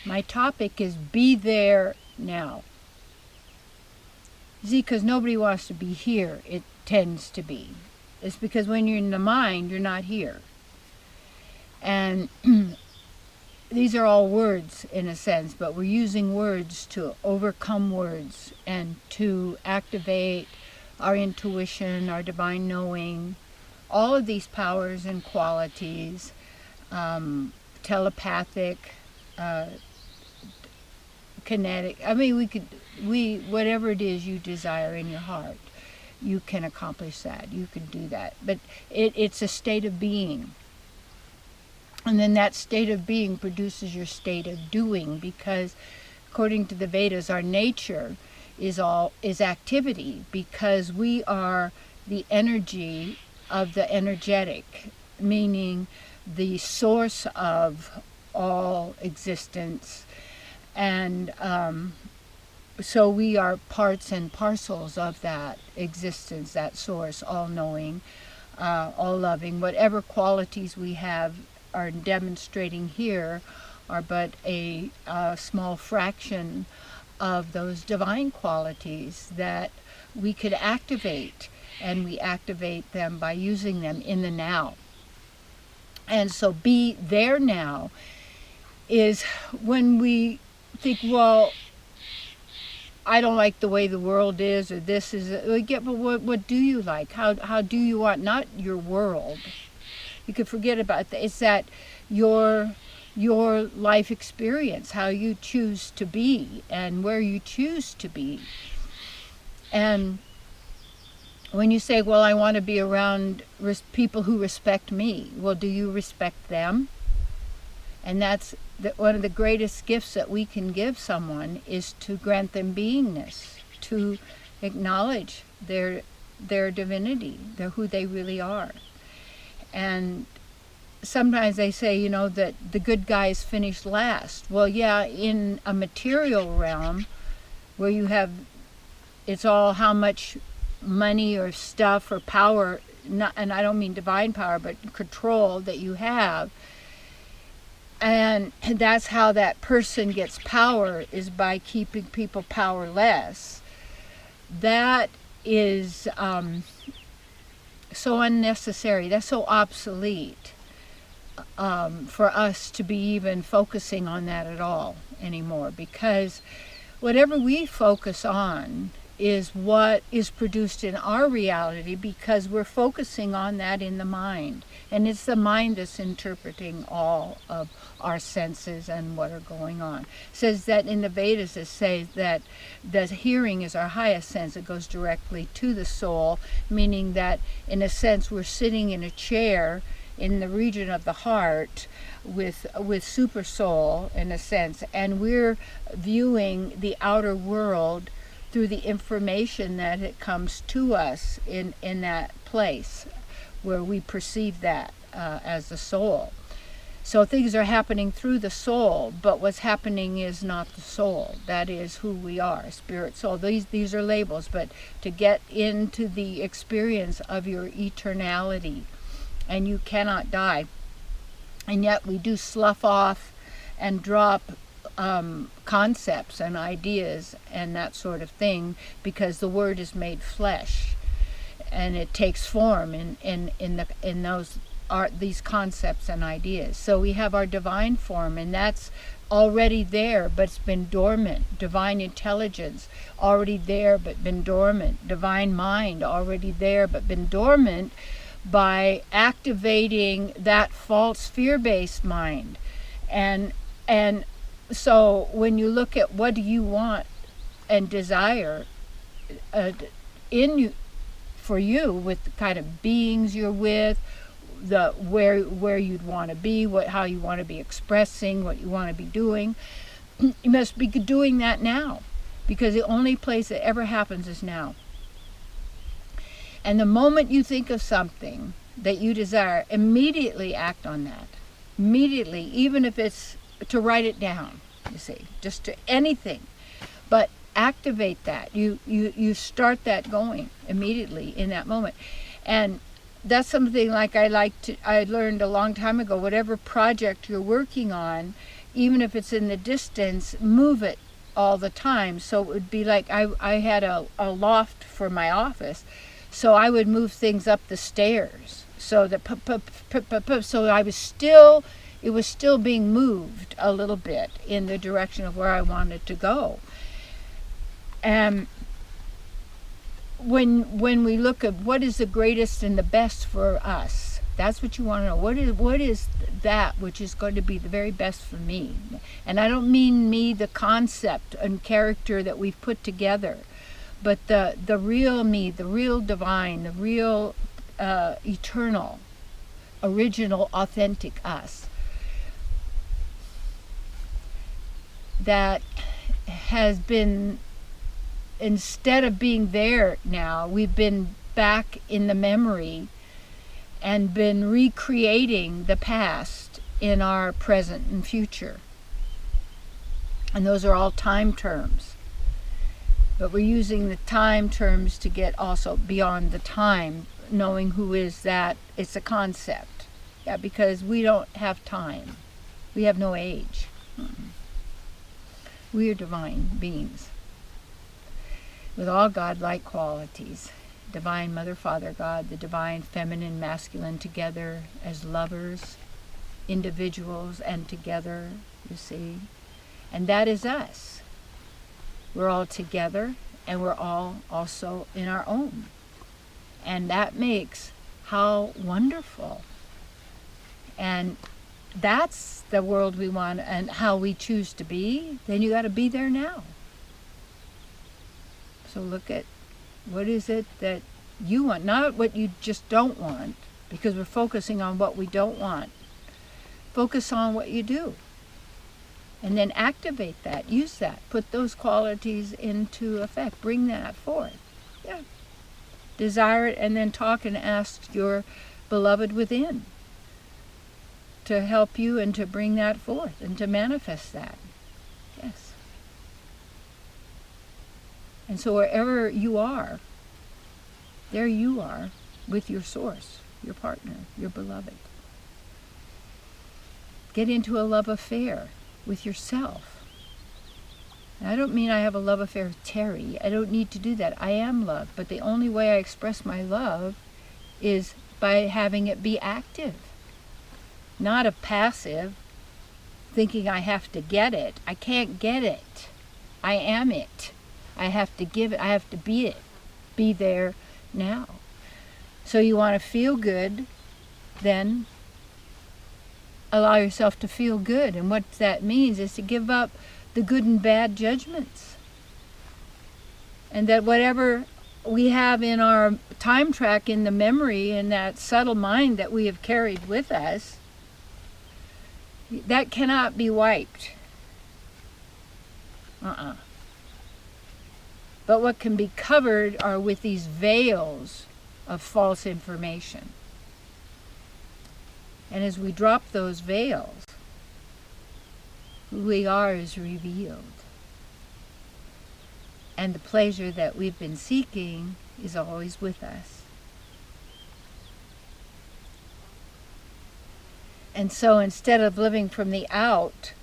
My topic is be there now. See, because nobody wants to be here, it tends to be. It's because when you're in the mind, you're not here. And these are all words in a sense, but we're using words to overcome words and to activate our intuition, our divine knowing, all of these powers and qualities, telepathic, kinetic. I mean, whatever it is you desire in your heart, you can accomplish that. You can do that. But it's a state of being. And then that state of being produces your state of doing, because according to the Vedas, our nature is activity, because we are the energy of the energetic, meaning the source of all existence. And so we are parts and parcels of that existence, that source, all-knowing, all-loving. Whatever qualities we have are demonstrating here are but a small fraction of those divine qualities that we could activate, and we activate them by using them in the now. And so be there now is when we think, well, I don't like the way the world is, or this is, but what do you like? How do you want, not your world. You could forget about that. It's that your life experience, how you choose to be and where you choose to be. And when you say, well, I want to be around people who respect me, well, do you respect them? And that's one of the greatest gifts that we can give someone, is to grant them beingness, to acknowledge their divinity, who they really are. And sometimes they say, that the good guys finish last. Well, yeah, in a material realm where you have, it's all how much money or stuff or power, and I don't mean divine power, but control that you have. And that's how that person gets power, is by keeping people powerless. That is so unnecessary. That's so obsolete for us to be even focusing on that at all anymore, because whatever we focus on is what is produced in our reality, because we're focusing on that in the mind. And it's the mind that's interpreting all of our senses and what are going on. It says that in the Vedas, it says that the hearing is our highest sense. It goes directly to the soul, meaning that in a sense we're sitting in a chair in the region of the heart with super soul, in a sense, and we're viewing the outer world through the information that it comes to us in that place where we perceive that as the soul. So things are happening through the soul, but what's happening is not the soul. That is who we are, spirit, soul. These are labels, but to get into the experience of your eternality, and you cannot die. And yet we do slough off and drop concepts and ideas and that sort of thing, because the word is made flesh and it takes form in those these concepts and ideas. So we have our divine form, and that's already there, but it's been dormant. Divine intelligence already there but been dormant. Divine mind already there but been dormant by activating that false fear-based mind. And so when you look at what do you want and desire in you, for you, with the kind of beings you're with, the where you'd want to be, how you want to be expressing, what you want to be doing, you must be doing that now, because the only place that ever happens is now. And the moment you think of something that you desire, immediately act on that. Immediately, even if it's to write it down, you see, just to anything, but activate that. You start that going immediately in that moment. And that's something like I learned a long time ago. Whatever project you're working on, even if it's in the distance, move it all the time. So it would be like I had a loft for my office, so I would move things up the stairs. So that so it was still being moved a little bit in the direction of where I wanted to go. And when we look at what is the greatest and the best for us, that's what you want to know. What is that which is going to be the very best for me? And I don't mean me, the concept and character that we've put together, but the real me, the real divine, the real eternal, original, authentic us. That has been, instead of being there now, we've been back in the memory and been recreating the past in our present and future. And those are all time terms. But we're using the time terms to get also beyond the time, knowing who is that. It's a concept. Yeah, because we don't have time. We have no age. We are divine beings with all God-like qualities. Divine Mother, Father, God, the divine feminine, masculine together as lovers, individuals and together, you see. And that is us. We're all together and we're all also in our own. And that makes how wonderful. And that's the world we want and how we choose to be. Then you got to be there now. So look at what is it that you want, not what you just don't want, because we're focusing on what we don't want. Focus on what you do. And then activate that, use that, put those qualities into effect, bring that forth. Yeah. Desire it and then talk and ask your beloved within to help you and to bring that forth and to manifest that. Yes. And so wherever you are, there you are with your source, your partner, your beloved. Get into a love affair with yourself. And I don't mean I have a love affair with Terry. I don't need to do that. I am love. But the only way I express my love is by having it be active. Not a passive, thinking I have to get it. I can't get it. I am it. I have to give it. I have to be it. Be there now. So you want to feel good, then allow yourself to feel good. And what that means is to give up the good and bad judgments. And that whatever we have in our time track, in the memory, in that subtle mind that we have carried with us, that cannot be wiped. But what can be covered are with these veils of false information. And as we drop those veils, who we are is revealed. And the pleasure that we've been seeking is always with us. And so instead of living from the out,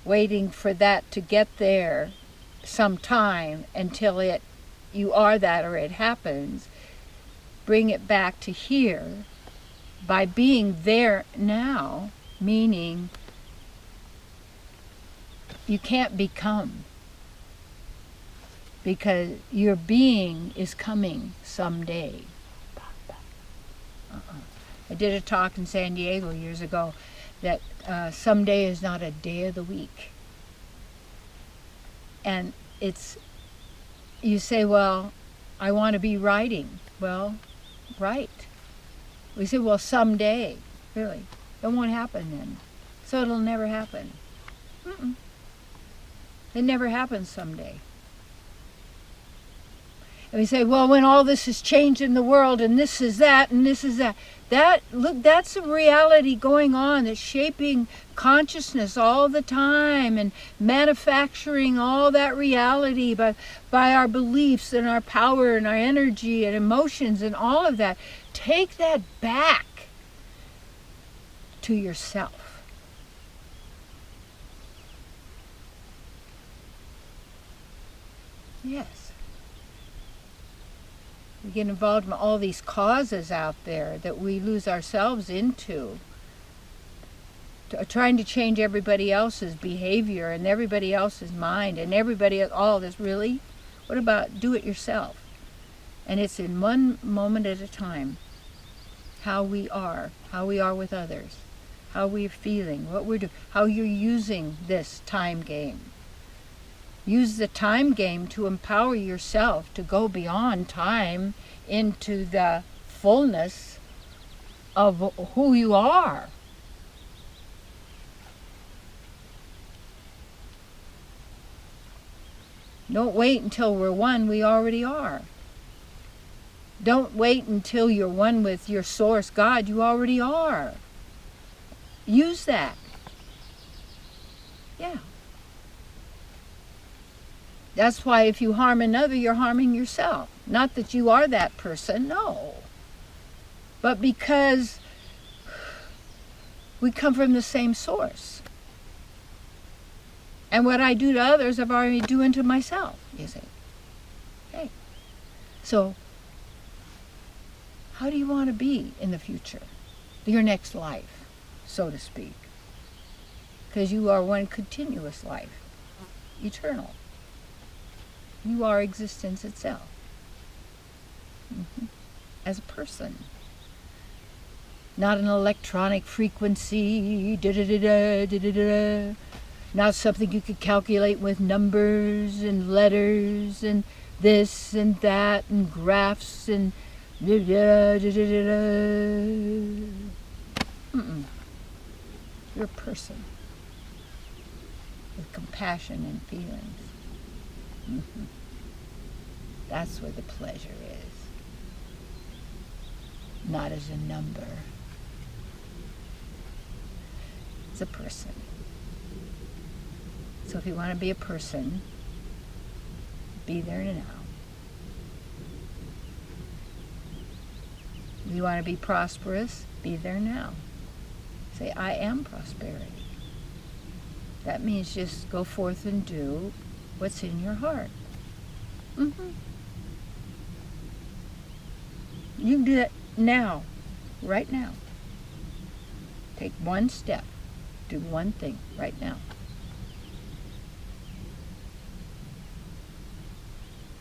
waiting for that to get there sometime until you are that or it happens, bring it back to here by being there now, meaning you can't become, because your being is coming someday. I did a talk in San Diego years ago that someday is not a day of the week. And you say, well, I want to be writing. Well, write. We say, well, someday. Really? It won't happen then. So it'll never happen. It never happens someday. And we say, well, when all this is changed in the world, and this is that, and this is that. That's a reality going on that's shaping consciousness all the time and manufacturing all that reality by our beliefs and our power and our energy and emotions and all of that. Take that back to yourself. Yes. We get involved in all these causes out there that we lose ourselves into, trying to change everybody else's behavior and everybody else's mind and everybody, all this. Really? What about do it yourself? And it's in one moment at a time. How we are with others, how we're feeling, what we're doing, how you're using this time game. Use the time game to empower yourself to go beyond time into the fullness of who you are. Don't wait until we're one, we already are. Don't wait until you're one with your source, God, you already are. Use that. Yeah. That's why if you harm another, you're harming yourself. Not that you are that person, no. But because we come from the same source. And what I do to others, I've already doing to myself, you see. Okay. So, how do you want to be in the future? Your next life, so to speak. Because you are one continuous life, eternal. You are existence itself. As a person. Not an electronic frequency, da-da-da-da, da-da-da-da. Not something you could calculate with numbers and letters and this and that and graphs and Mm-mm. You're a person with compassion and feelings. That's where the pleasure is. Not as a number. It's a person. So if you want to be a person, be there now. If you want to be prosperous, be there now. Say, I am prosperity. That means just go forth and do what's in your heart. You can do that now, right now. Take one step. Do one thing right now.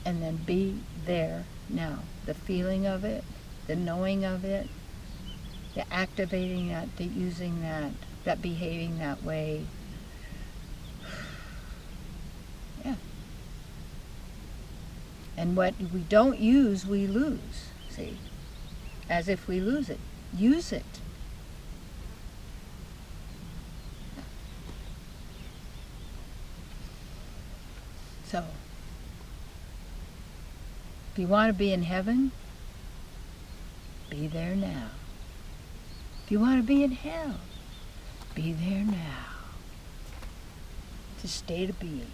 And then be there now. The feeling of it, the knowing of it, the activating that, the using that behaving that way. Yeah. And what we don't use, we lose. See? As if we lose it. Use it. So, if you want to be in heaven, be there now. If you want to be in hell, be there now. It's a state of being.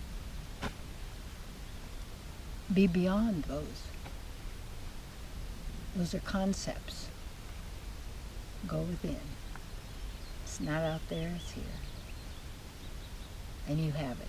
Be beyond those. Those are concepts. Go within. It's not out there, it's here. And you have it.